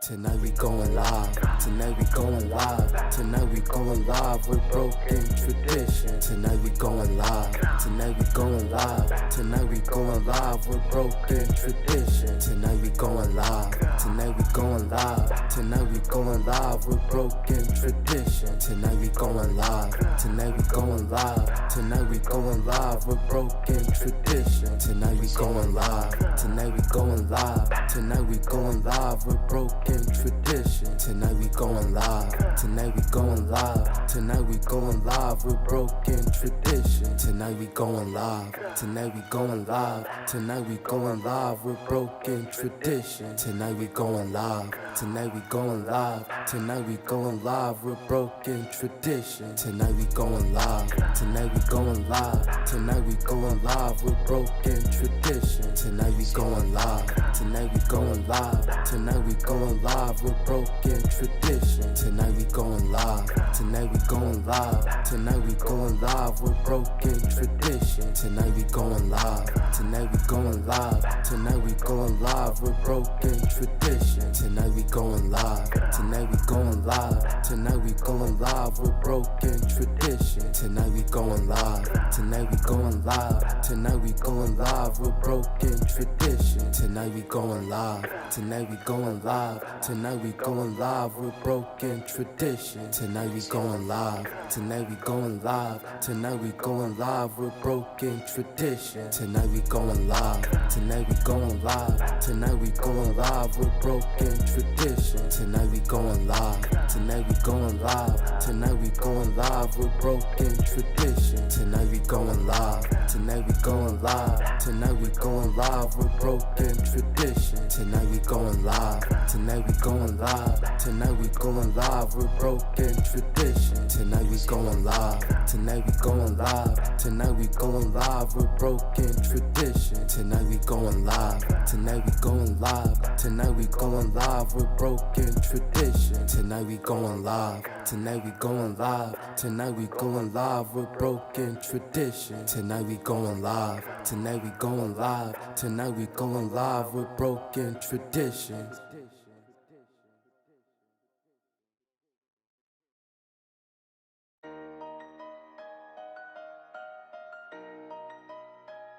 Tonight we going live, tonight we going live, tonight we going live with broken tradition. Tonight we going live, tonight we going live, tonight we going live with broken tradition. Tonight we going live, tonight we going live, tonight we going live with broken tradition. Tonight we going live, tonight we going live, tonight we going live with broken tradition. Tonight we going live, tonight we going live, tonight we going live with broken tradition. Tonight we going live, tonight we going live, tonight we going live with broken tradition. Tonight we going live, tonight we going live, tonight we going live with broken tradition. Tonight we going live, tonight we going live, tonight we going live with broken tradition. Tonight we going live, tonight we going live, tonight we going live with broken tradition. Tonight we going live, tonight we going live, tonight we going live with broken tradition. Tonight we going live, tonight we going live, tonight we going live with broken tradition. Tonight we going live, tonight we going live, tonight we going live with broken tradition. Tonight we going live, tonight we going live, tonight we going live with broken tradition. Tonight we going live, tonight we going live, tonight we going live with broken tradition. Tonight we going live, tonight we going live, tonight we going live with broken tradition. Tonight we going live, tonight we going live, tonight we going live with broken tradition. Tonight we going live, tonight we going live, tonight we going live with broken tradition. Tonight we going live, tonight we going live, tonight we going live with broken tradition. Tonight we going live, tonight we going live, tonight we going live with broken tradition. Tonight we going live, tonight we going live, tonight we going live with broken tradition. Tonight we going live, tonight we going live, tonight we going live with broken tradition. Tonight we going live, tonight we going live, tonight we going live with broken tradition. Tonight we going live, tonight we going live, tonight we going live with broken tradition. Tonight we going live, tonight we going live, tonight we going live with broken tradition.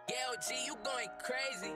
Yo, G, you going crazy.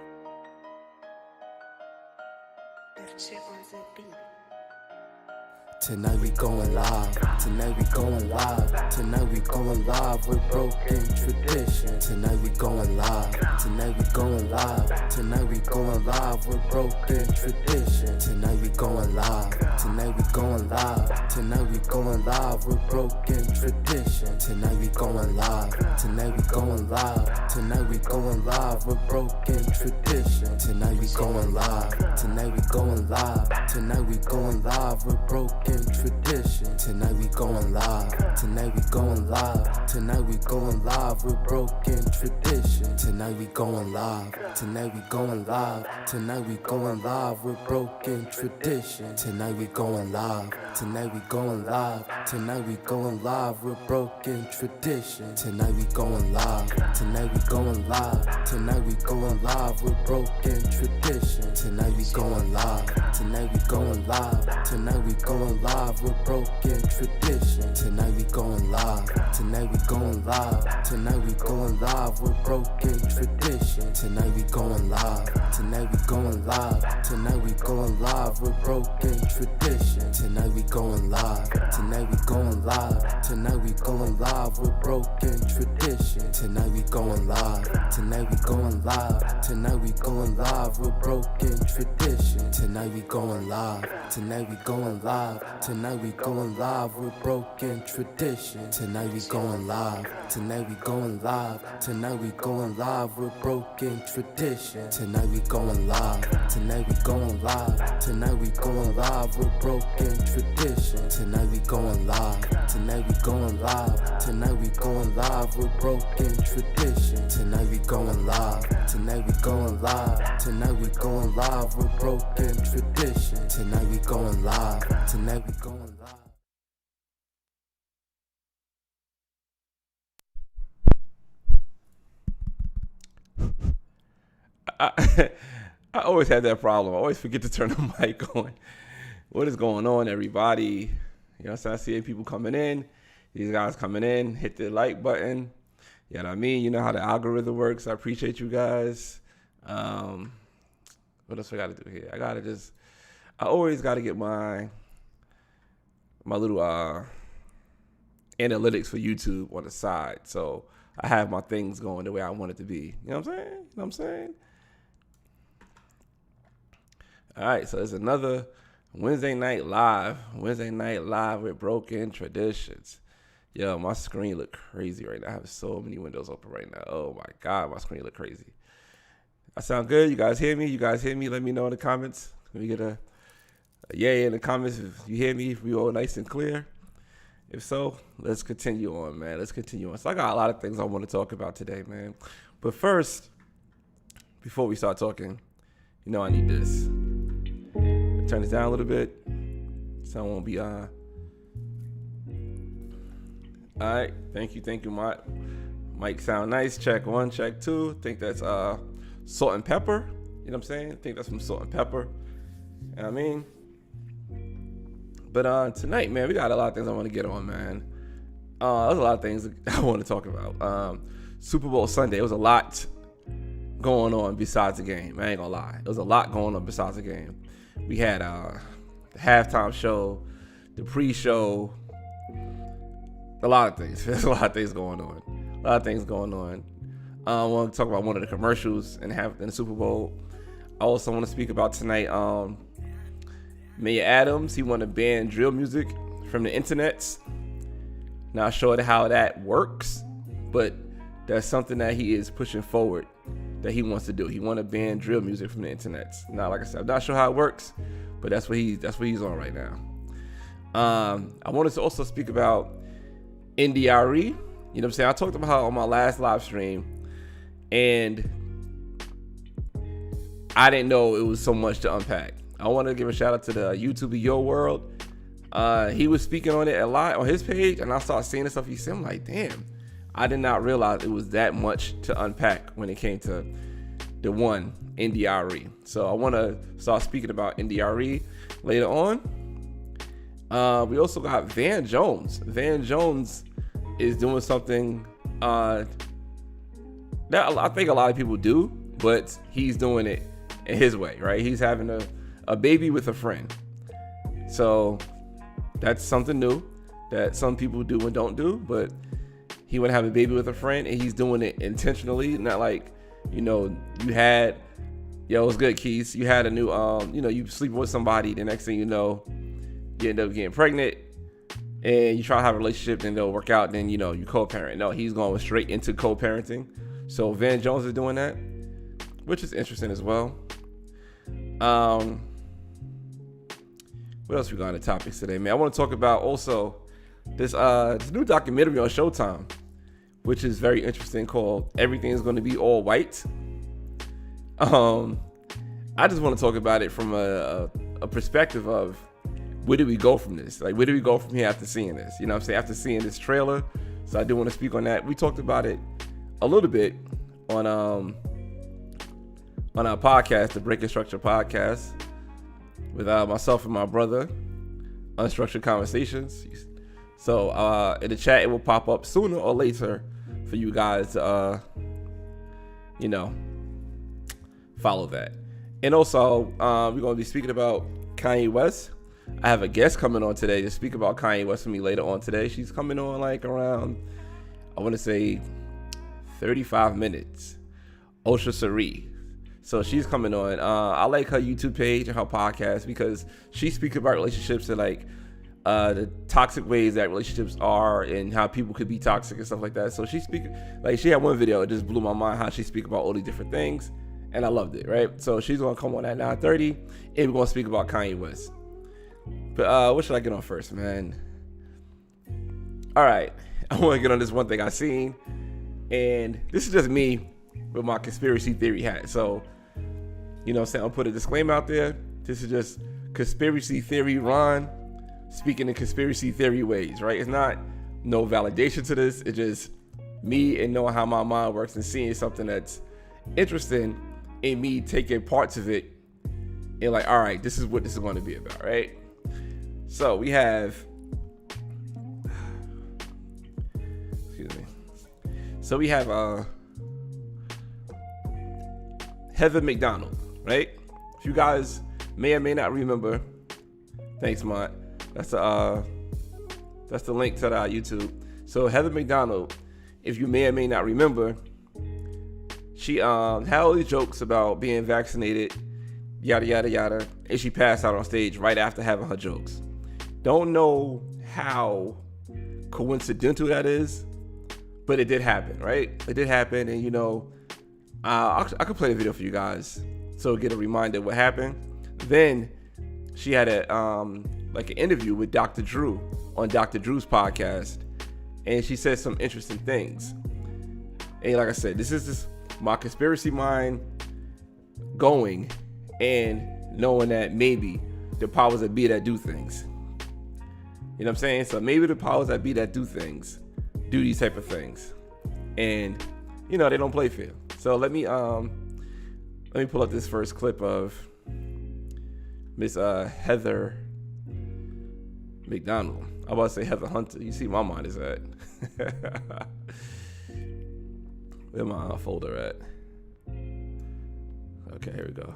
Tonight we going live, tonight we going live, tonight we going live with broken tradition. Tonight we going live, tonight we going live, tonight we going live with broken tradition. Tonight we going live, tonight we going live, tonight we going live with broken tradition. Tonight we going live, tonight we going live, tonight we going live with broken tradition. Tonight we going live, tonight we going live, tonight we going live with broken tradition. Tonight we going live, tonight we going live, tonight we going live with broken tradition. Tonight we going live, tonight we going live, tonight we going live with broken tradition. Tonight we going live, tonight we going live, tonight we going live with broken tradition. Tonight we going live, tonight we going live, tonight we going live with broken tradition. Tonight we going live, tonight we going live, tonight we going live with broken tradition. Tonight we going live, tonight we going live, tonight we going live with broken tradition. Tonight we going live, tonight we going live, tonight we going live with broken tradition. Tonight we going live, tonight we going live, tonight we going live with broken tradition. Tonight we going live, tonight we going live, tonight we going live with broken tradition. Tonight we going live, tonight we going live, tonight we going live with broken tradition. Tonight we going live, tonight we going live, tonight we going live with broken tradition. Tonight we going live, tonight we going live, tonight we going live with broken tradition. Tonight we going live, tonight we going live, tonight we going live with broken tradition. Tonight we going live, tonight we going live, tonight we going live with broken tradition. Tonight we going live, tonight we going live. I always had that problem. I always forget to turn the mic on. What is going on, everybody? You know what I'm saying? I see people coming in. These guys coming in, hit the like button. You know what I mean? You know how the algorithm works. I appreciate you guys. What else I got to do here? I always got to get my little analytics for YouTube on the side. So I have my things going the way I want it to be. You know what I'm saying? All right, so there's another Wednesday night live with Broken Traditions. Yo, my screen look crazy right now. I have so many windows open right now. Oh my God, my screen look crazy. I sound good? You guys hear me? Let me know in the comments. Let me get a yay in the comments if you hear me, if we all nice and clear. If so, let's continue on, man. So I got a lot of things I want to talk about today, man. But first, before we start talking, I need this. Turn this down a little bit so I won't be all right, thank you, Mike. Mic sound nice. Check 1, check 2. Think that's salt and pepper. You know what I'm saying? Think that's some salt and pepper. You know what I mean? But tonight, man, we got a lot of things I want to get on, man. There's a lot of things I want to talk about. Super Bowl Sunday, it was a lot going on besides the game. I ain't gonna lie. There was a lot going on besides the game. We had the halftime show, the pre-show, a lot of things. There's a lot of things going on. I want to talk about one of the commercials in the Super Bowl. I also want to speak about tonight, Mayor Adams. He want to ban drill music from the internets. Not sure how that works, but that's something that he is pushing forward that he wants to do. He want to ban drill music from the internet. Now, like I said, I'm not sure how it works, but that's what he's on right now. I wanted to also speak about Arie. You know what I'm saying? I talked about how on my last live stream, and I didn't know it was so much to unpack. I want to give a shout out to the YouTube Yo World. He was speaking on it a lot on his page, and I started seeing the stuff he said. I'm like, damn. I did not realize it was that much to unpack when it came to the one, Arie. So I want to start speaking about Arie later on. We also got Van Jones. Van Jones is doing something that I think a lot of people do, but he's doing it in his way, right? He's having a baby with a friend. So that's something new that some people do and don't do, but he want to have a baby with a friend, and he's doing it intentionally. Not like, you had, what's good, Keith? You had a new, you sleep with somebody. The next thing you know, you end up getting pregnant, and you try to have a relationship, and they'll work out. Then, you co-parent. No, he's going straight into co-parenting. So Van Jones is doing that, which is interesting as well. What else we got on the topics today, man? I want to talk about also this new documentary on Showtime, which is very interesting, called Everything is Going to Be All White. I just want to talk about it from a perspective of where do we go from this? Like, where do we go from here after seeing this? You know what I'm saying? After seeing this trailer. So I do want to speak on that. We talked about it a little bit on our podcast, the Breaking Structure podcast, with myself and my brother, Unstructured Conversations. So in the chat, it will pop up sooner or later for you guys to, follow that. And also, we're going to be speaking about Kanye West. I have a guest coming on today to speak about Kanye West with me later on today. She's coming on like around, I want to say 35 minutes. Osha Sari. So she's coming on. I like her YouTube page and her podcast because she speaks about relationships and like the toxic ways that relationships are and how people could be toxic and stuff like that. So she had one video, it just blew my mind how she speak about all these different things, and I loved it, right? So she's gonna come on at 9:30, and we're gonna speak about Kanye West. But what should I get on first, man? All right, I want to get on this one thing I seen, and this is just me with my conspiracy theory hat. So, you know what I'm saying? I'll put a disclaimer out there. This is just conspiracy theory Ron speaking in conspiracy theory ways, right? It's not no validation to this. It's just me and knowing how my mind works and seeing something that's interesting and me taking parts of it and like, all right, this is what this is going to be about, right? So we have, excuse me. So we have Heather Mcdonald, right? If you guys may or may not remember, thanks, Mont. That's the link to the YouTube. So Heather Mcdonald, if you may or may not remember, she had all these jokes about being vaccinated, yada yada yada, and she passed out on stage right after having her jokes. Don't know how coincidental that is, but it did happen, right? It did happen, and I could play the video for you guys so get a reminder of what happened. Then she had an interview with Dr. Drew on Dr. Drew's podcast, and she said some interesting things. And like I said, this is just my conspiracy mind going and knowing that maybe the powers that be that do things. You know what I'm saying? So maybe the powers that be that do things do these type of things, and they don't play fair. So let me pull up this first clip of Miss Heather Mcdonald. I was about to say Heather Hunter. You see my mind is at. Where my folder at? Okay, here we go.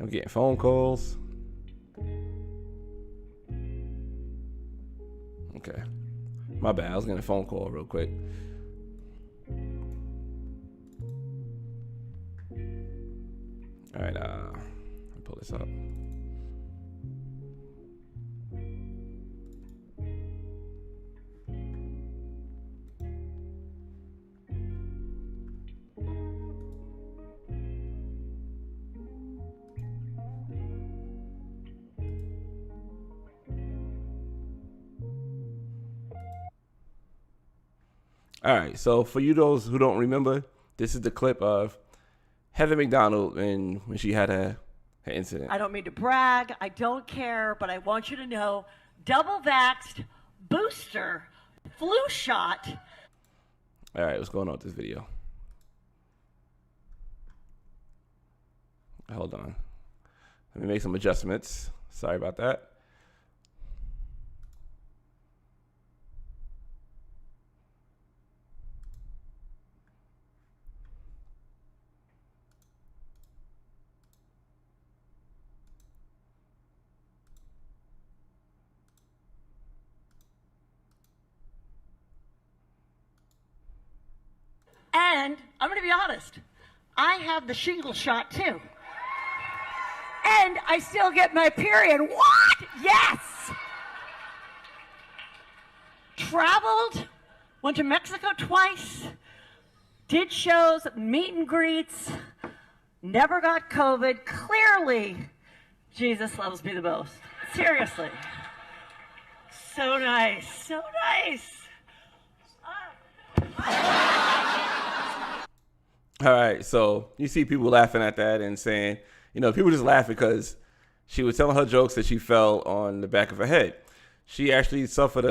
I'm getting phone calls. Okay. My bad. I was getting a phone call real quick. All right. Let me pull this up. All right, so for you those who don't remember, this is the clip of Heather Mcdonald and when she had her incident. I don't mean to brag, I don't care, but I want you to know, double vaxxed, booster, flu shot. All right, what's going on with this video? Hold on. Let me make some adjustments. Sorry about that. And I'm going to be honest, I have the shingle shot too. And I still get my period. What? Yes! Traveled, went to Mexico twice, did shows, meet and greets, never got COVID. Clearly, Jesus loves me the most. Seriously. So nice, so nice. All right, so you see people laughing at that and saying, people just laughing because she was telling her jokes that she fell on the back of her head. She actually suffered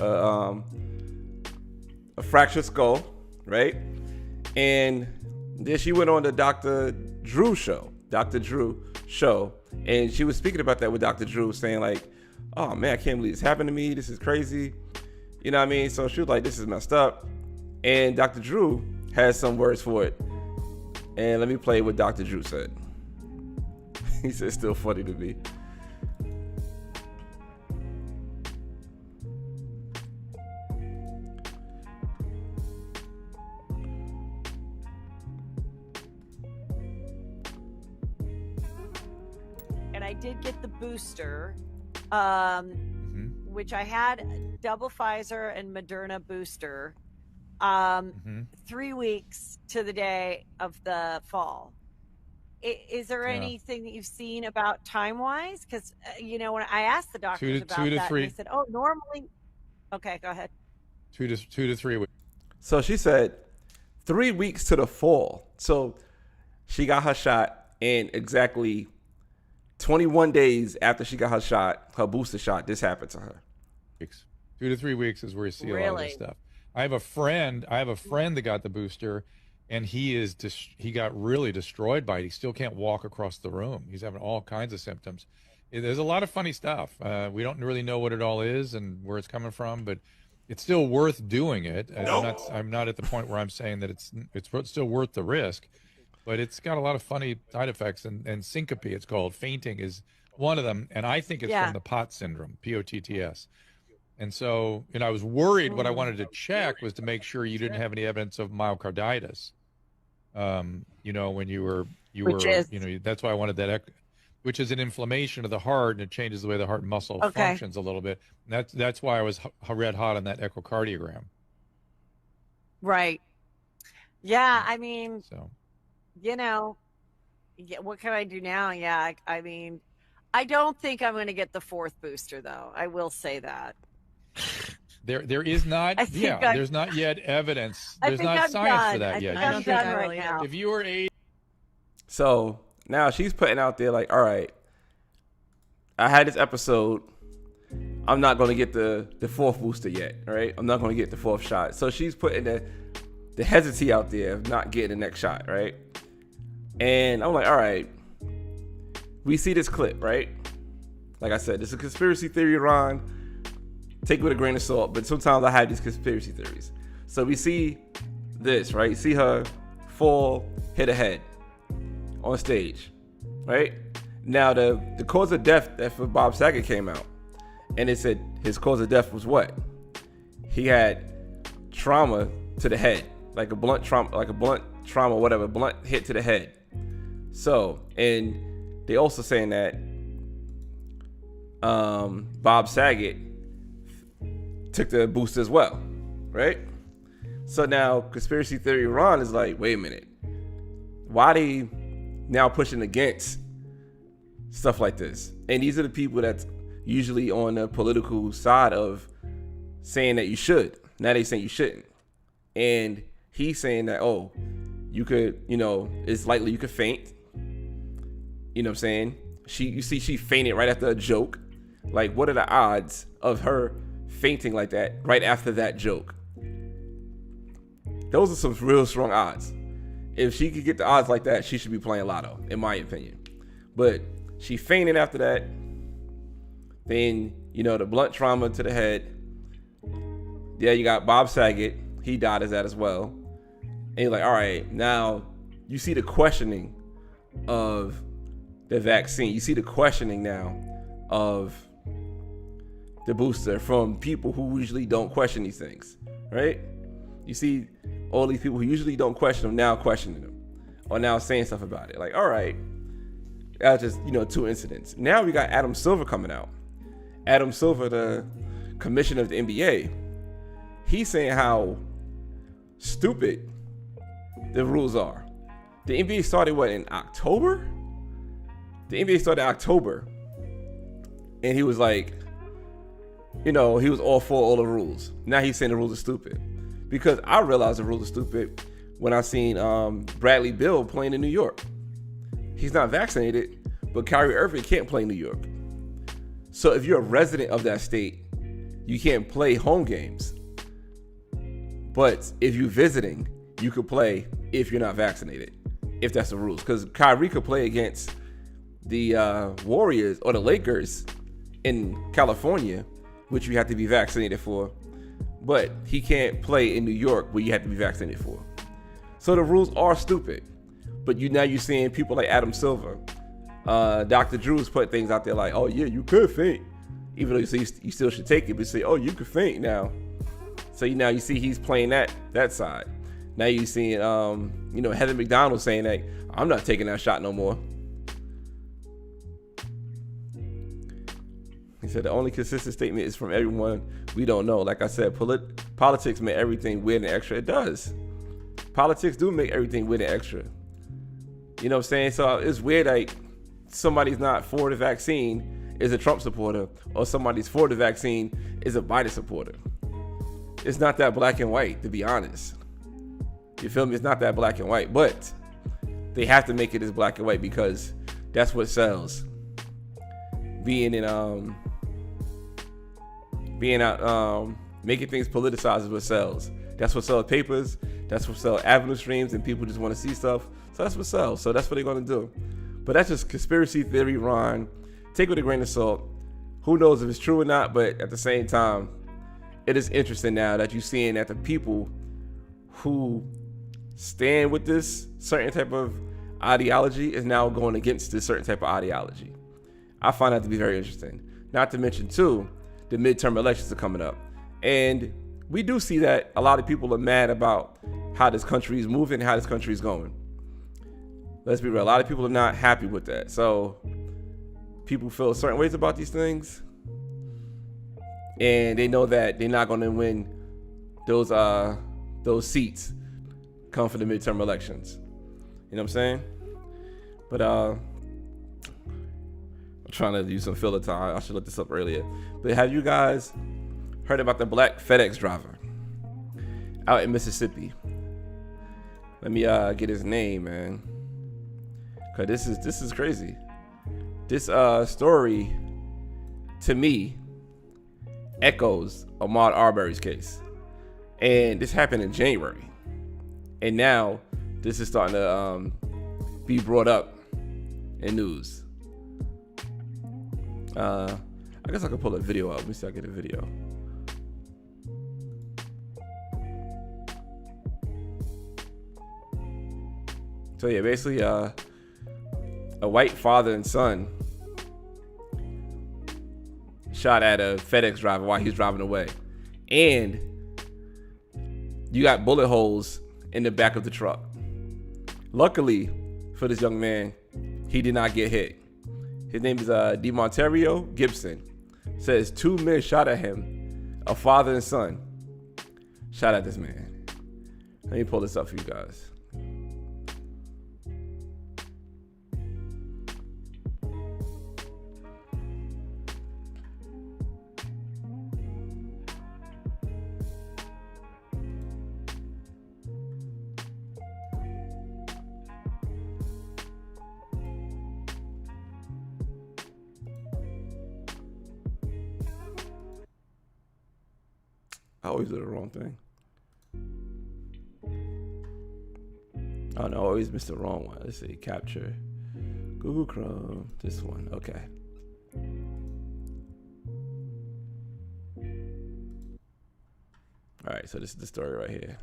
a fractured skull, right? And then she went on the Dr. Drew show, and she was speaking about that with Dr. Drew, saying like, oh man, I can't believe this happened to me. This is crazy. You know what I mean? So she was like, this is messed up. And Dr. Drew has some words for it. And let me play what Dr. Drew said. He said it's still funny to me. And I did get the booster, which I had double Pfizer and Moderna booster. 3 weeks to the day of the fall. Is there anything that you've seen about time-wise? Because, when I asked the doctors about that, they said, oh, normally... Okay, go ahead. 2 to 3 weeks. So she said 3 weeks to the fall. So she got her shot, and exactly 21 days after she got her shot, her booster shot, this happened to her. 2 to 3 weeks is where you see a lot of Really? this stuff. I have a friend that got the booster, and he got really destroyed by it. He still can't walk across the room. He's having all kinds of symptoms. There's a lot of funny stuff. We don't really know what it all is and where it's coming from, but it's still worth doing it. I'm not at the point where I'm saying that it's still worth the risk, but it's got a lot of funny side effects, and syncope, it's called, fainting is one of them, and I think it's from the POTS syndrome, POTTS. And so, I was worried. What I wanted to check was to make sure you didn't have any evidence of myocarditis. When you were, that's why I wanted that, which is an inflammation of the heart, and it changes the way the heart muscle functions a little bit. And that's why I was red hot on that echocardiogram. Right. Yeah. I mean, So, what can I do now? Yeah. I mean, I don't think I'm going to get the 4th booster, though. I will say that. there is not, there's not yet evidence. There's not science for that yet. I'm done right now. If you were So now she's putting out there like, all right, I had this episode. I'm not going to get the 4th booster yet, all right? I'm not going to get the 4th shot. So she's putting the hesitancy out there of not getting the next shot, right? And I'm like, all right, we see this clip, right? Like I said, this is a conspiracy theory, Ron. Take it with a grain of salt, but sometimes I have these conspiracy theories. So we see this, right? You see her fall, hit her head on stage, right? Now the cause of death that for Bob Saget came out, and it said his cause of death was what? He had trauma to the head, like a blunt trauma, whatever, blunt hit to the head. So, and they also saying that Bob Saget took the booster as well, right? So now conspiracy theory Ron is like, wait a minute, why they now pushing against stuff like this? And these are the people that's usually on the political side of saying that you should. Now they saying you shouldn't. And he's saying that, oh, you could, it's likely you could faint. You know what I'm saying? She fainted right after a joke. Like, what are the odds of her fainting like that right after that joke? Those are some real strong odds. If she could get the odds like that, she should be playing lotto, in my opinion. But she fainted after that. Then, the blunt trauma to the head. Yeah, you got Bob Saget. He died as that as well. And you're like, all right, now you see the questioning of the vaccine. You see the questioning now of the booster from people who usually don't question these things, right? You see all these people who usually don't question them now questioning them or now saying stuff about it. Like, all right, that's just, 2 incidents. Now we got Adam Silver coming out. Adam Silver, the commissioner of the NBA, he's saying how stupid the rules are. The NBA started in October? The NBA started in October. And he was like, he was all for all the rules. Now he's saying the rules are stupid. Because I realized the rules are stupid when I seen Bradley Beal playing in New York. He's not vaccinated, but Kyrie Irving can't play in New York. So if you're a resident of that state, you can't play home games. But if you're visiting, you could play if you're not vaccinated, if that's the rules. Because Kyrie could play against the Warriors or the Lakers in California, which you have to be vaccinated for. But he can't play in New York where you have to be vaccinated for. So the rules are stupid. But now you're seeing people like Adam Silver. Dr. Drew's put things out there like, oh yeah, you could faint. Even though you say you still should take it, but say, oh, you could faint now. So now you see he's playing that side. Now you're seeing, Heather Mcdonald saying that I'm not taking that shot no more. He said the only consistent statement is from everyone we don't know. Like I said, politics make everything weird and extra. It does. Politics do make everything weird and extra. You know what I'm saying? So it's weird like somebody's not for the vaccine is a Trump supporter, or somebody's for the vaccine is a Biden supporter. It's not that black and white, to be honest. You feel me? It's not that black and white, but they have to make it as black and white because that's what sells. being in making things politicized is what sells. That's what sells papers. That's what sells avenue streams, and people just want to see stuff. So that's what sells. So that's what they're gonna do. But that's just conspiracy theory, Ron. Take it with a grain of salt. Who knows if it's true or not? But at the same time, it is interesting now that you're seeing that the people who stand with this certain type of ideology is now going against this certain type of ideology. I find that to be very interesting. Not to mention too, the midterm elections are coming up. And we do see that a lot of people are mad about how this country is moving, how this country is going. Let's be real, a lot of people are not happy with that. So people feel certain ways about these things, and they know that they're not going to win those seats come for the midterm elections. You know what I'm saying? But I'm trying to use some filler time. I should look this up earlier. But have you guys heard about the black FedEx driver out in Mississippi? Let me get his name, man. Cause this is crazy. This story to me echoes Ahmaud Arbery's case. And this happened in January. And now this is starting to be brought up in news. I guess I could pull a video up. Let me see if I get a video. So yeah, basically a white father and son shot at a FedEx driver while he was driving away. And you got bullet holes in the back of the truck. Luckily for this young man, he did not get hit. His name is DeMontario Gibson. Says 2 men shot at him. A father and son shot at this man. Let me pull this up for you guys. I always do the wrong thing. Oh no, I always miss the wrong one. Let's see, capture. Google Chrome, this one, okay. All right, so this is the story right here.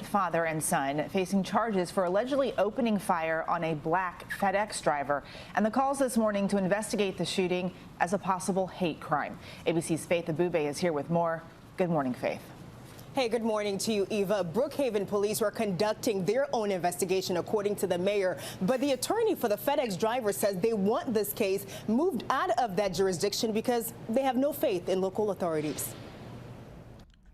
Father and son facing charges for allegedly opening fire on a black FedEx driver, and the calls this morning to investigate the shooting as a possible hate crime. ABC's Faith Abube is here with more. Good morning, Faith. Hey, good morning to you, Eva. Brookhaven police were conducting their own investigation, according to the mayor. But the attorney for the FedEx driver says they want this case moved out of that jurisdiction because they have no faith in local authorities.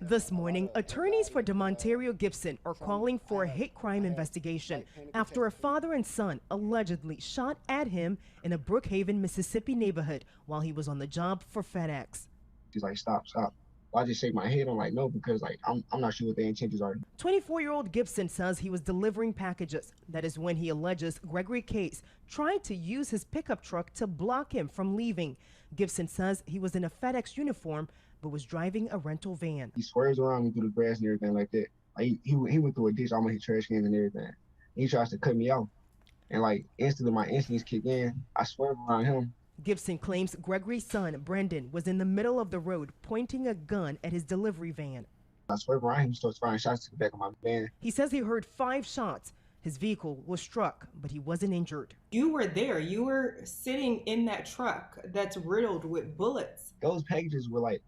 This morning, attorneys for DeMontario Gibson are calling for a hate crime investigation after a father and son allegedly shot at him in a Brookhaven, Mississippi neighborhood while he was on the job for FedEx. He's like, stop. I just shake my head. I'm like, no, because like I'm not sure what their intentions are. 24-year-old Gibson says he was delivering packages. That is when he alleges Gregory Case tried to use his pickup truck to block him from leaving. Gibson says he was in a FedEx uniform but was driving a rental van. He swerves around me through the grass and everything like that. Like he went through a ditch, almost hit trash cans and everything. He tries to cut me off. And like instantly my instincts kick in. I swerve around him. Gibson claims Gregory's son, Brendan, was in the middle of the road pointing a gun at his delivery van. I swerve around him, he starts firing shots to the back of my van. He says he heard 5 shots. His vehicle was struck, but he wasn't injured. You were there. You were sitting in that truck that's riddled with bullets. Those packages were like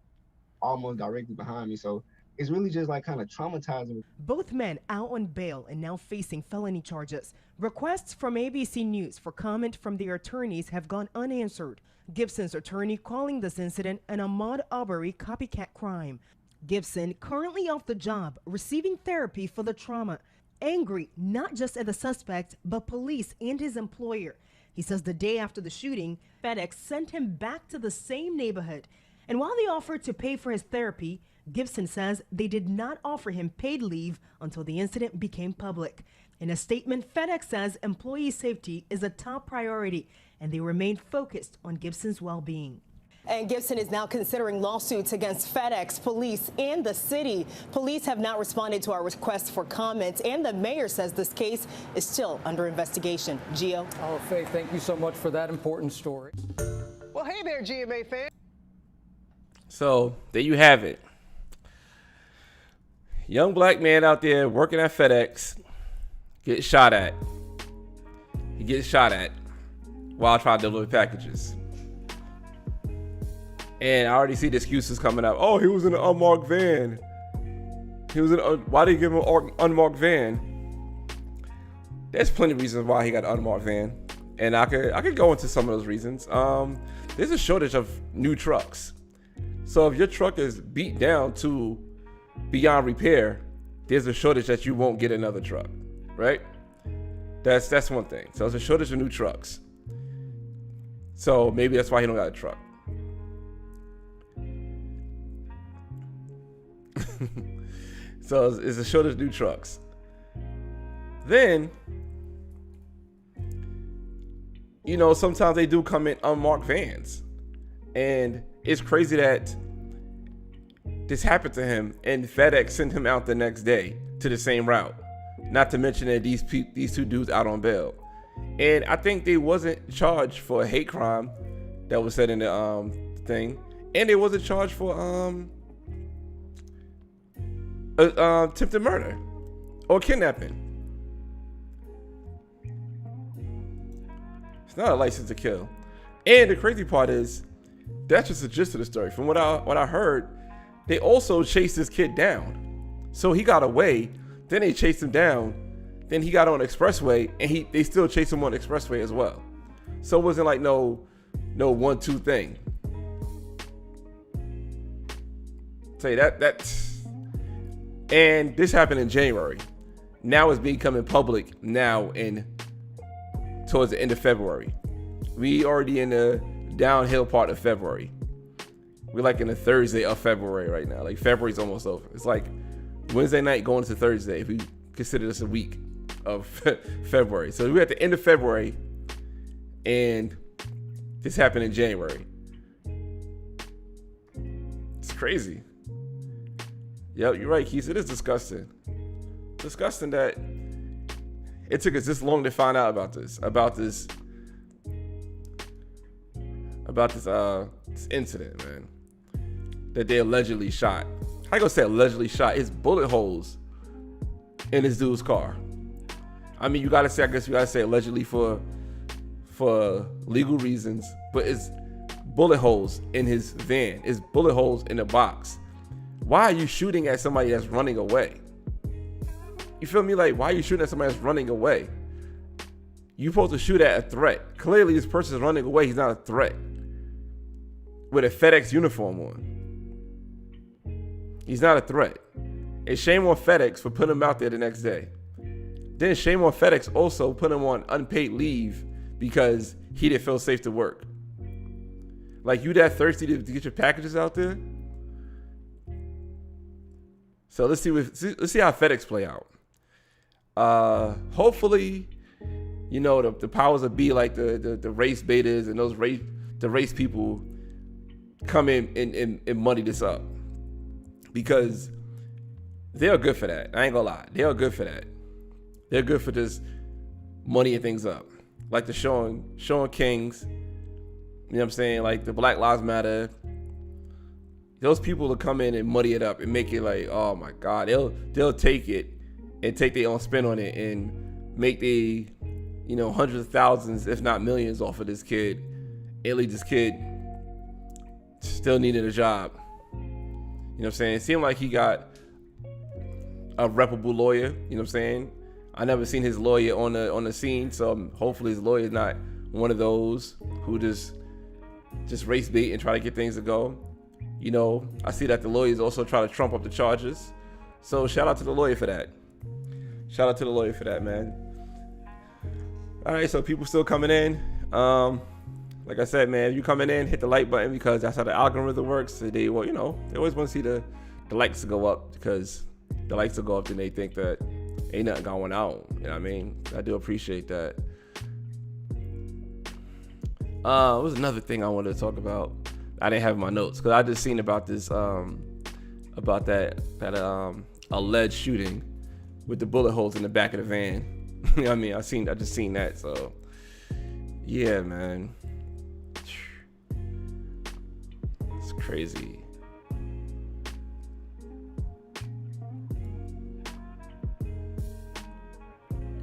almost directly behind me, so it's really just like kind of traumatizing. Both men out on bail and now facing felony charges. Requests from ABC News for comment from their attorneys have gone unanswered. Gibson's attorney calling this incident an Ahmaud Arbery copycat crime. Gibson currently off the job, receiving therapy for the trauma. Angry not just at the suspect, but police and his employer. He says the day after the shooting, FedEx sent him back to the same neighborhood. And while they offered to pay for his therapy, Gibson says they did not offer him paid leave until the incident became public. In a statement, FedEx says employee safety is a top priority and they remain focused on Gibson's well-being. And Gibson is now considering lawsuits against FedEx, police, and the city. Police have not responded to our requests for comments, and the mayor says this case is still under investigation. Gio? Oh, Faith, thank you so much for that important story. Well, hey there, GMA fans. So there you have it. Young black man out there working at FedEx gets shot at. He gets shot at while trying to deliver packages. And I already see the excuses coming up. Oh, he was in an unmarked van. Why did he give him an unmarked van? There's plenty of reasons why he got an unmarked van. And I could go into some of those reasons. There's a shortage of new trucks. So if your truck is beat down to beyond repair, there's a shortage that you won't get another truck, right? That's one thing. So there's a shortage of new trucks. So maybe that's why he don't got a truck. So it's a shortage of new trucks. Then, you know, sometimes they do come in unmarked vans. And it's crazy that this happened to him and FedEx sent him out the next day to the same route. Not to mention that these two dudes out on bail. And I think they wasn't charged for a hate crime that was said in the thing. And they wasn't charged for attempted murder or kidnapping. It's not a license to kill. And the crazy part is, that's just the gist of the story. From what I heard, they also chased this kid down. So he got away, then they chased him down, then he got on the expressway, and they still chased him on the expressway as well. So it wasn't like no 1-2 thing. Say that's. And this happened in January. Now it's becoming public now towards the end of February. We already in the downhill part of February. We're like in the Thursday of February right now. Like February's almost over. It's like Wednesday night going to Thursday if we consider this a week of February. So we're at the end of February and this happened in January. It's crazy. Yep, you're right, Keith. It is disgusting. Disgusting that it took us this long to find out about this incident, man. That they allegedly shot. How you gonna say allegedly shot? It's bullet holes in this dude's car. I mean, I guess you gotta say allegedly for legal reasons, but it's bullet holes in his van. It's bullet holes in the box. Why are you shooting at somebody that's running away? You feel me? Like, why are you shooting at somebody that's running away? You're supposed to shoot at a threat. Clearly, this person is running away. He's not a threat. With a FedEx uniform on. He's not a threat. And shame on FedEx for putting him out there the next day. Then shame on FedEx also putting him on unpaid leave because he didn't feel safe to work. Like, you that thirsty to get your packages out there? So let's see how FedEx play out. Hopefully, you know, the powers that be, like the race betas and the race people, come in and muddy this up, because they're good for that. I ain't gonna lie, they're good for that. They're good for just muddying things up, like the Sean Kings. You know what I'm saying? Like the Black Lives Matter. Those people will come in and muddy it up and make it like, oh my God, they'll take it and take their own spin on it and make the, you know, hundreds of thousands, if not millions, off of this kid. At least this kid still needed a job. You know what I'm saying? It seemed like he got a reputable lawyer. You know what I'm saying? I never seen his lawyer on the scene, so hopefully his lawyer is not one of those who just race bait and try to get things to go. You know, I see that the lawyers also try to trump up the charges. So shout out to the lawyer for that. Shout out to the lawyer for that, man. All right, so people still coming in. Like I said, man, if you coming in, hit the like button, because that's how the algorithm works. They always want to see the the likes will go up because the likes will go up and they think that ain't nothing going on. You know what I mean? I do appreciate that. What was another thing I wanted to talk about? I didn't have my notes because I just seen about this, about that alleged shooting with the bullet holes in the back of the van. You know what I mean? I just seen that. So yeah, man, it's crazy.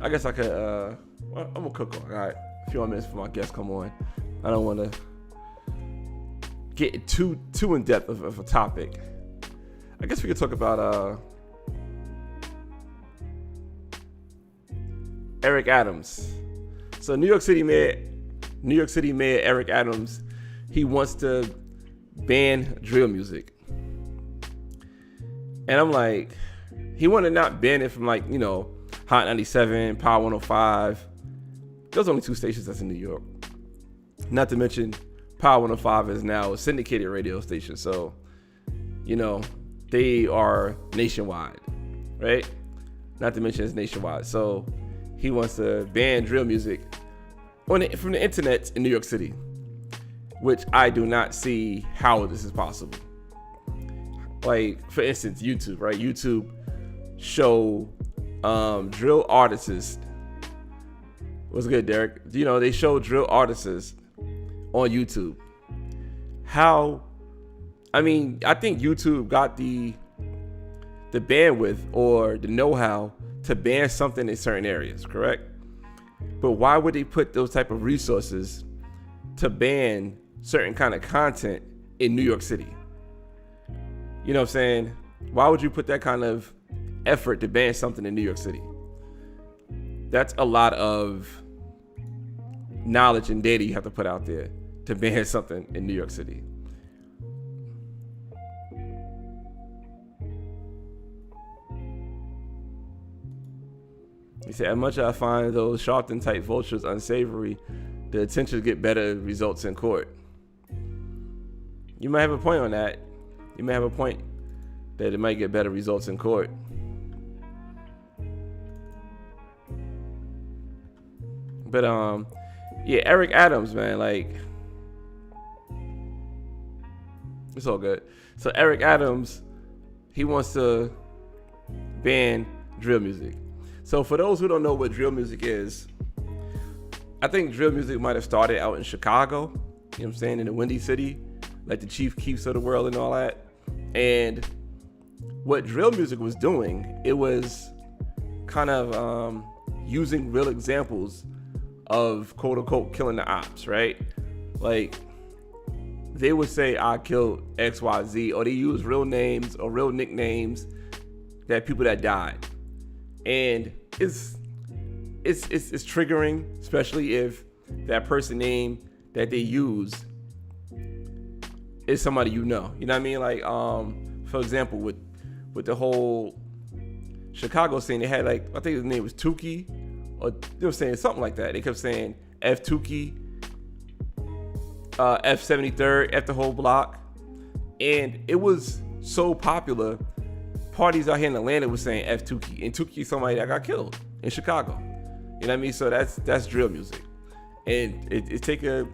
I guess I could, I'm gonna cook on. All right, a few more minutes before my guests come on. I don't want to get too in depth of a topic. I guess we could talk about Eric Adams. So New York City Mayor Eric Adams, he wants to ban drill music. And I'm like, he want to not ban it from, like, you know, Hot 97, Power 105. Those are only 2 stations that's in New York. Not to mention, Power 105 is now a syndicated radio station. So, you know, they are nationwide, right? Not to mention it's nationwide. So he wants to ban drill music from the internet in New York City, which I do not see how this is possible. Like, for instance, YouTube, right? YouTube show drill artists. What's good, Derek? You know, they show drill artists on YouTube. How? I mean, I think YouTube got the bandwidth or the know-how to ban something in certain areas, correct? But why would they put those type of resources to ban certain kind of content in New York City? You know what I'm saying? Why would you put that kind of effort to ban something in New York City? That's a lot of knowledge and data you have to put out there to ban something in New York City. He said, as much as I find those Sharpton type vultures unsavory, the attention get better results in court. You might have a point on that. You may have a point that it might get better results in court. But yeah, Eric Adams, man, like, it's all good. So Eric Adams, he wants to ban drill music. So for those who don't know what drill music is, I think drill music might have started out in Chicago, you know what I'm saying, in the Windy City, like the Chief Keefs of the world and all that. And what drill music was doing, it was kind of using real examples of quote unquote killing the ops, right? Like, they would say, I killed XYZ, or they use real names or real nicknames that people that died. And it's triggering, especially if that person name that they use is somebody you know. You know what I mean? Like, for example, with the whole Chicago scene, they had, like, I think his name was Tukey, or they were saying something like that. They kept saying F Tukey, F73rd, F the whole block. And it was so popular. Parties out here in Atlanta was saying F Tukey, and Tukey is somebody that got killed in Chicago. You know what I mean? So that's drill music, and it take a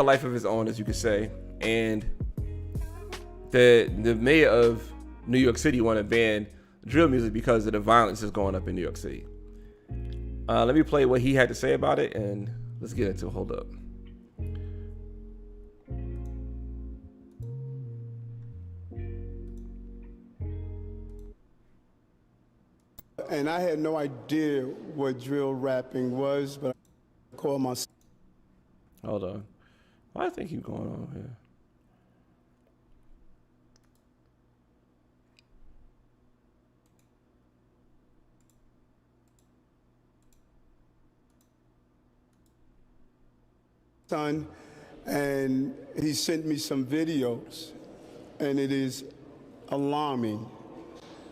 life of its own, as you could say. And the mayor of New York City want to ban drill music because of the violence that's going up in New York City. Let me play what he had to say about it, and let's get into it. Hold up. And I had no idea what drill rapping was, but I called myself. Hold on. Why do I think he's going on here? Son, and he sent me some videos, and it is alarming.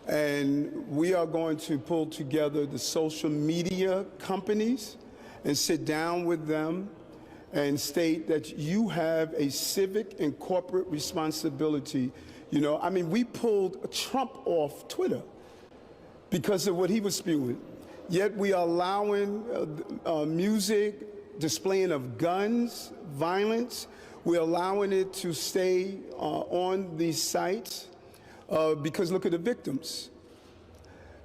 And we are going to pull together the social media companies and sit down with them and state that you have a civic and corporate responsibility. You know, I mean, we pulled Trump off Twitter because of what he was spewing. Yet we are allowing music, displaying of guns, violence. We're allowing it to stay on these sites because look at the victims.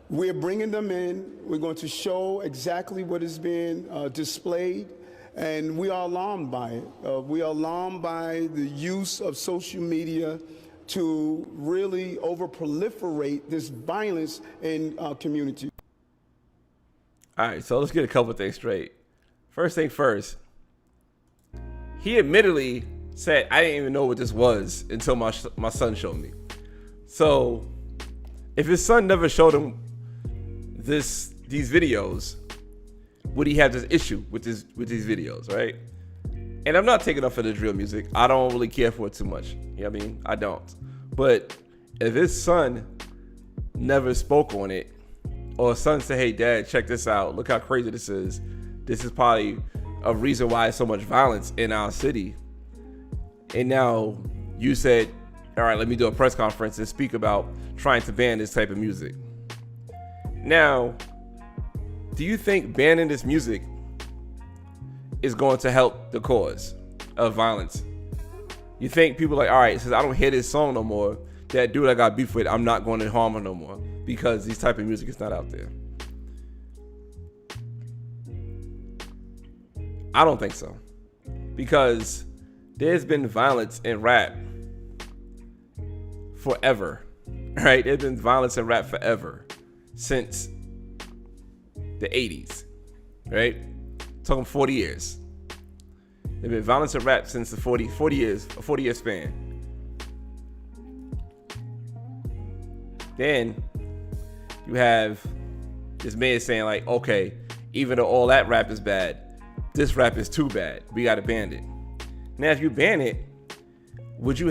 We're bringing them in. We're going to show exactly what is being displayed, and we are alarmed by it. We are alarmed by the use of social media to really over-proliferate this violence in our community. All right, so let's get a couple of things straight. First thing first, he admittedly said, I didn't even know what this was until my son showed me. So if his son never showed him these videos, would he have this issue with these videos, right? And I'm not taking up for the drill music. I don't really care for it too much. You know what I mean? I don't. But if his son never spoke on it, or his son said, hey, Dad, check this out. Look how crazy this is. This is probably a reason why there's so much violence in our city. And now you said, all right, let me do a press conference and speak about trying to ban this type of music. Now, do you think banning this music is going to help the cause of violence? You think people are like, all right, since I don't hear this song no more, that dude I got beef with, I'm not going to harm him no more because this type of music is not out there? I don't think so, because there's been violence in rap forever, right? There's been violence in rap forever, since the 80s, right? Talking 40 years. There's been violence in rap since the 40 years, a 40-year span. Then you have this man saying like, okay, even though all that rap is bad, this rap is too bad. We got to ban it. Now, if you ban it, if you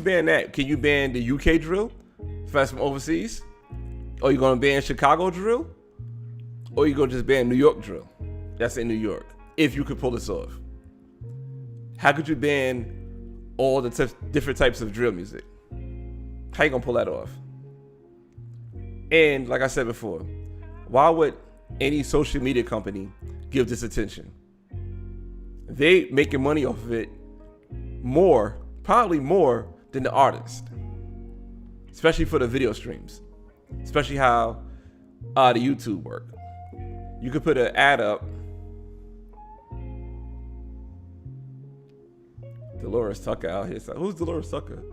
ban that, can you ban the UK drill? If that's from overseas? Or you going to ban Chicago drill? Or you going to just ban New York drill? That's in New York. If you could pull this off. How could you ban all the different types of drill music? How you going to pull that off? And like I said before, why would any social media company give this attention? They making money off of it probably more than the artist, especially for the video streams, especially how the YouTube work. You could put an ad up. Dolores Tucker out here. Who's Dolores Tucker?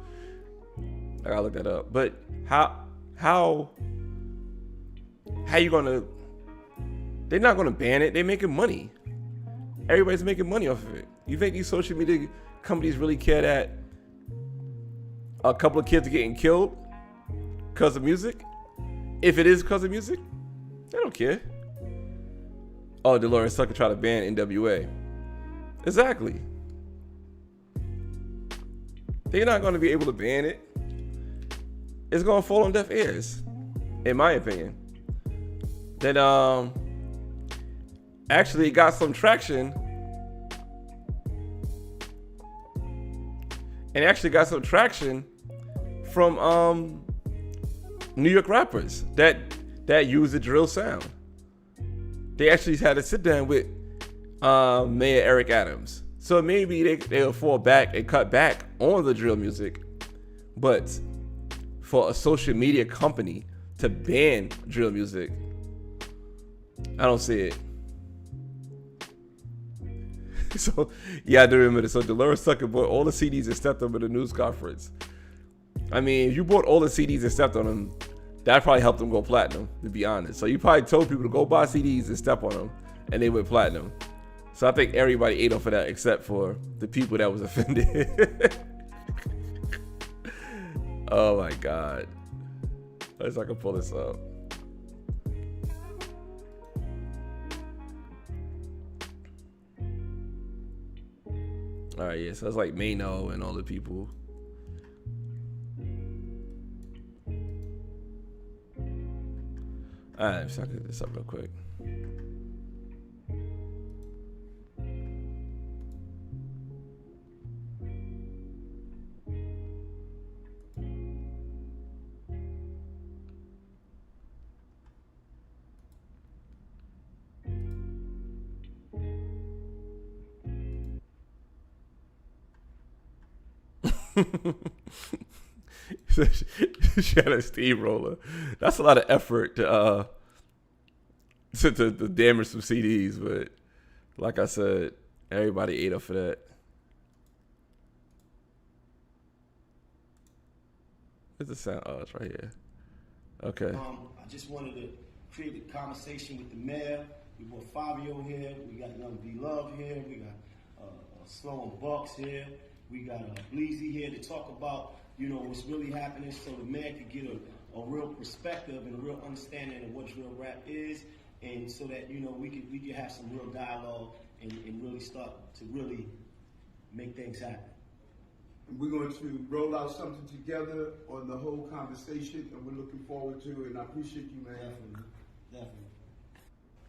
I gotta look that up. But how you gonna? They're not gonna ban it. They're making money. Everybody's making money off of it. You think these social media companies really care that a couple of kids are getting killed because of music? If it is because of music, they don't care. Oh, Dolores Tucker tried to ban NWA. Exactly. They're not going to be able to ban it. It's going to fall on deaf ears, in my opinion. Then actually got some traction. And actually got some traction from New York rappers that use the drill sound. They actually had to sit down with Mayor Eric Adams. So maybe they'll fall back and cut back on the drill music. But for a social media company to ban drill music, I don't see it. So, yeah, I do remember this. So Dolores Tucker bought all the CDs and stepped them at a news conference. I mean, if you bought all the CDs and stepped on them, that probably helped them go platinum, to be honest. So you probably told people to go buy CDs and step on them, and they went platinum. So I think everybody ate off of that except for the people that was offended. Oh my God. Let's see if I can pull this up. All right, yeah, so it's like Mano and all the people. All right, so I can get this up real quick. She had a steamroller. That's a lot of effort to damage some CDs, but like I said, everybody ate up for that. Where's the sound? Oh, it's right here. Okay. I just wanted to create a conversation with the mayor. We brought Fabio here. We got Young B Love here. We got Sloan Bucks here. We got Bleezy here to talk about, what's really happening, so the mayor could get a real perspective and a real understanding of what drill rap is, and so that we could have some real dialogue and really start to really make things happen. We're going to roll out something together on the whole conversation, and we're looking forward to it. And I appreciate you, man. Definitely.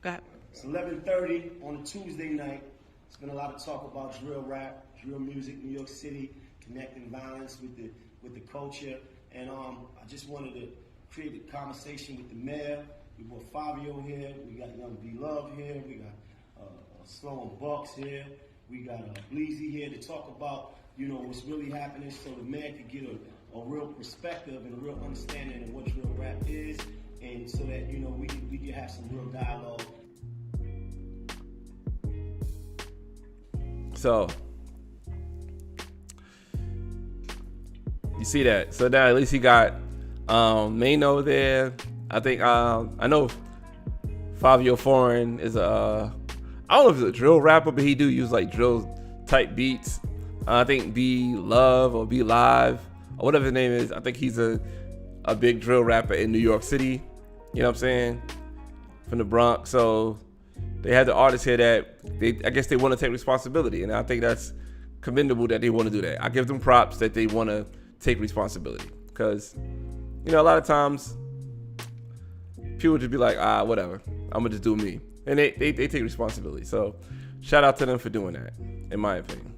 Go ahead. It's 11:30 on a Tuesday night. There's been a lot of talk about drill rap, drill music, New York City, connecting violence with the culture. And I just wanted to create a conversation with the mayor. We brought Fabio here. We got Young B Love here. We got Sloan Bucks here. We got Bleezy here to talk about, what's really happening, so the mayor could get a real perspective and a real understanding of what drill rap is, and so that we could have some real dialogue. So you see that. So now at least he got Mano there. I think I know Fabio Foreign is I don't know if he's a drill rapper, but he do use like drill type beats. I think B Love or B Live or whatever his name is. I think he's a big drill rapper in New York City. You know what I'm saying? From the Bronx. So they had the artists here that I guess they want to take responsibility, and I think that's commendable that they want to do that. I give them props that they want to take responsibility, because a lot of times people just be like, whatever, I'm gonna just do me, and they take responsibility. So shout out to them for doing that, in my opinion.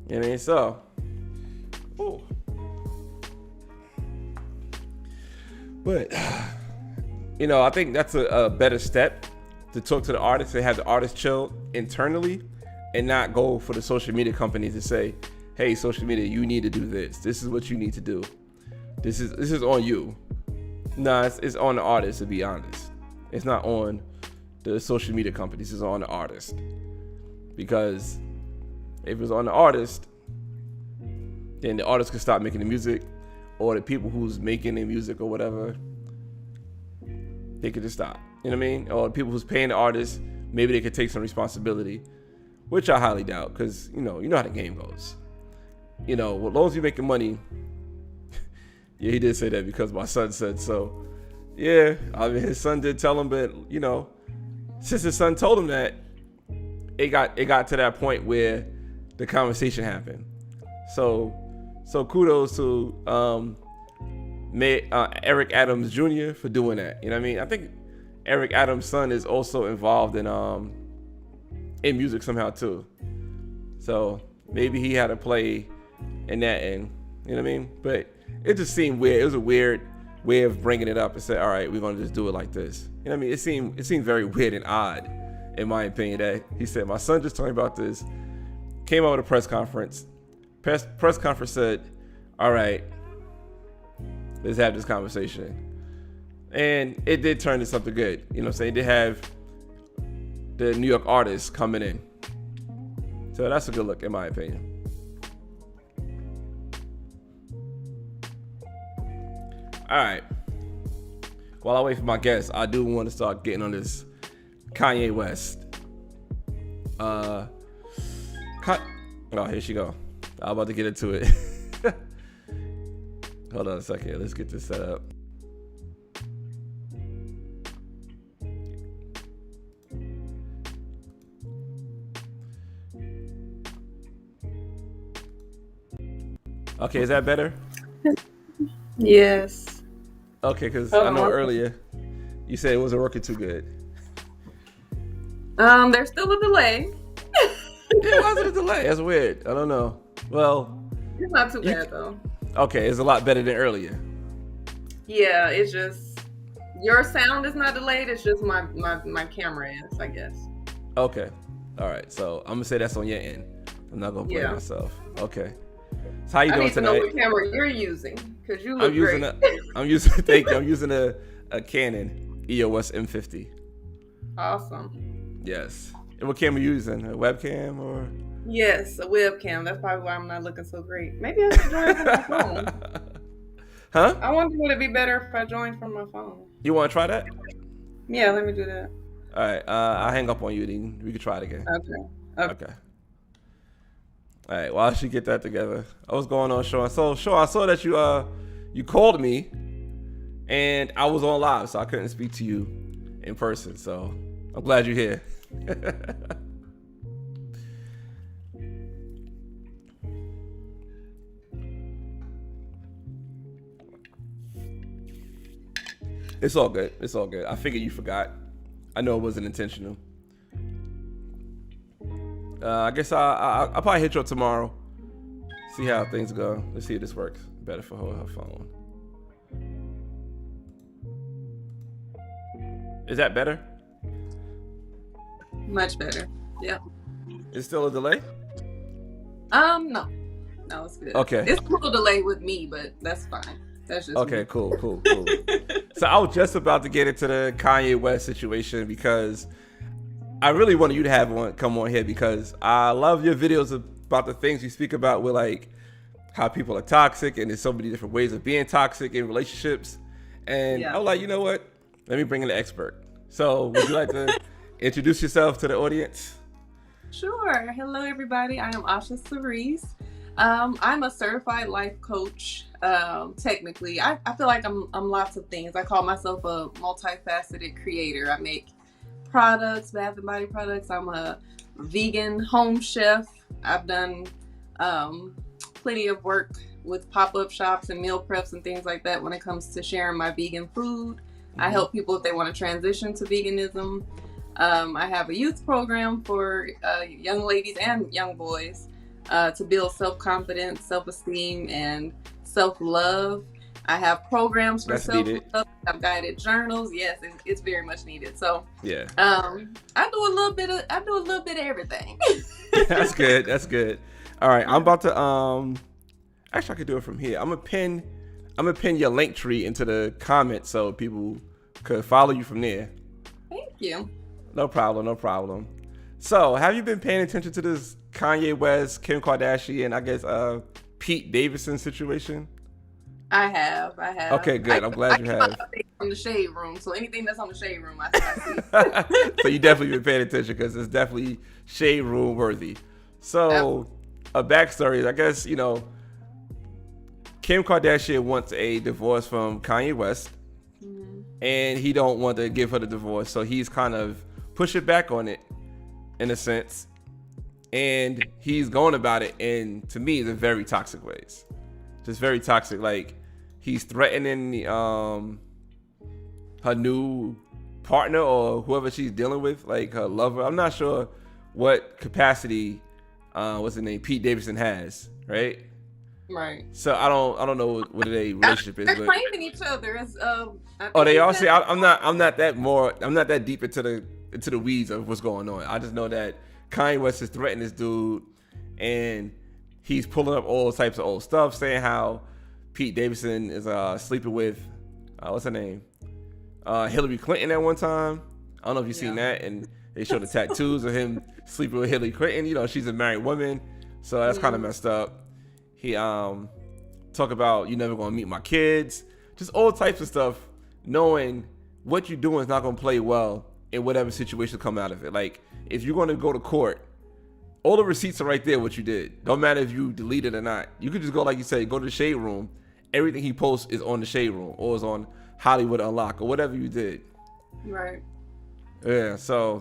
You know what I mean? So, ooh. But I think that's a better step, to talk to the artists and have the artists chill internally and not go for the social media companies to say, hey, social media, you need to do this. This is what you need to do. This is on you. Nah, it's on the artist, to be honest. It's not on the social media companies. It's on the artist. Because if it's on the artist, then the artist could stop making the music, or the people who's making the music or whatever, they could just stop. You know what I mean? Or the people who's paying the artist, maybe they could take some responsibility, which I highly doubt, because you know how the game goes. As long as you're making money. Yeah, he did say that because my son said so. Yeah, I mean, his son did tell him, but since his son told him that, it got to that point where the conversation happened. So kudos to Eric Adams Jr. for doing that. You know what I mean? I think Eric Adams' son is also involved in music somehow too. So maybe he had to play in that end. You know what I mean? But it just seemed weird. It was a weird way of bringing it up and say, all right, we're gonna just do it like this. You know what I mean? It seemed very weird and odd, in my opinion, that he said, my son just told me about this, came out with a press conference. Press conference said, all right, let's have this conversation. And it did turn to something good. You know what I'm saying? They have the New York artists coming in. So that's a good look, in my opinion. All right. While I wait for my guests, I do want to start getting on this Kanye West. Oh, here she go. I'm about to get into it. Hold on a second. Let's get this set up. Okay, is that better? Yes. Okay, because I know earlier you said it wasn't working too good. There's still a delay. It wasn't a delay. That's weird. I don't know. Well, it's not too bad though. Okay, it's a lot better than earlier. Yeah, it's just your sound is not delayed. It's just my camera is, I guess. Okay. All right. So I'm gonna say that's on your end. I'm not gonna blame Yeah. myself. Okay. So how you I doing need to know tonight? what camera you're using because you look I'm using great. I'm using a Canon EOS M50. Awesome. Yes. And what camera you using? A webcam or? Yes, a webcam. That's probably why I'm not looking so great. Maybe I should join from my phone. Huh? I wonder would it be better if I joined from my phone. You want to try that? Yeah, let me do that. All right. I'll hang up on you. Then we can try it again. Okay. All right. Well, I should get that together. What's going on, Sean? So, Sean, I saw that you called me, and I was on live, so I couldn't speak to you in person. So I'm glad you're here. It's all good. It's all good. I figured you forgot. I know it wasn't intentional. I guess I'll probably hit you up tomorrow. See how things go. Let's see if this works better for her phone. Is that better? Much better. Yeah. Is still a delay? No, it's good. Okay. It's a little delay with me, but that's fine. That's just Okay, me. cool. So I was just about to get into the Kanye West situation because I really wanted you to have one come on here because I love your videos about the things you speak about with like how people are toxic and there's so many different ways of being toxic in relationships. And I was like, you know what? Let me bring in an expert. So would you like to introduce yourself to the audience? Sure. Hello, everybody. I am Asha Cerise. I'm a certified life coach. Technically, I feel like I'm lots of things. I call myself a multifaceted creator. I make products, bath and body products. I'm a vegan home chef. I've done plenty of work with pop-up shops and meal preps and things like that when it comes to sharing my vegan food. I help people if they want to transition to veganism. I have a youth program for young ladies and young boys to build self-confidence, self-esteem, and self-love. I have programs for self-love. I've guided journals. Yes, it's very much needed. So yeah, I do a little bit of everything. That's good. All right, I'm about to actually I could do it from here. I'm gonna pin your link tree into the comments so people could follow you from there. Thank you. No problem. So, have you been paying attention to this Kanye West, Kim Kardashian, I guess Pete Davidson situation? I have. Okay, good. I'm glad you have. From the shade room, so anything that's on the shade room, I see. So you definitely been paying attention because it's definitely shade room worthy. So, a backstory is, I guess, Kim Kardashian wants a divorce from Kanye West, and he don't want to give her the divorce, so he's kind of pushing back on it in a sense, and he's going about it in, to me, the very toxic ways. Just very toxic. Like, he's threatening her new partner or whoever she's dealing with, like her lover. I'm not sure what capacity what's his name, Pete Davidson has, right? Right. So I don't know what their relationship is. They're But claiming each other as they all say I'm not that deep into the weeds of what's going on. I just know that Kanye West is threatening this dude, and he's pulling up all types of old stuff, saying how Pete Davidson is sleeping with what's her name, Hillary Clinton at one time. I don't know if you've seen that, and they showed the tattoos of him sleeping with Hillary Clinton. She's a married woman, so that's kind of messed up. He talk about you never gonna meet my kids, just all types of stuff, knowing what you're doing is not gonna play well in whatever situation come out of it. Like, if you're gonna go to court, all the receipts are right there what you did. Don't matter if you delete it or not. You could just go, like you said, go to the shade room. Everything he posts is on the shade room or is on Hollywood Unlocked or whatever you did. Right. Yeah, so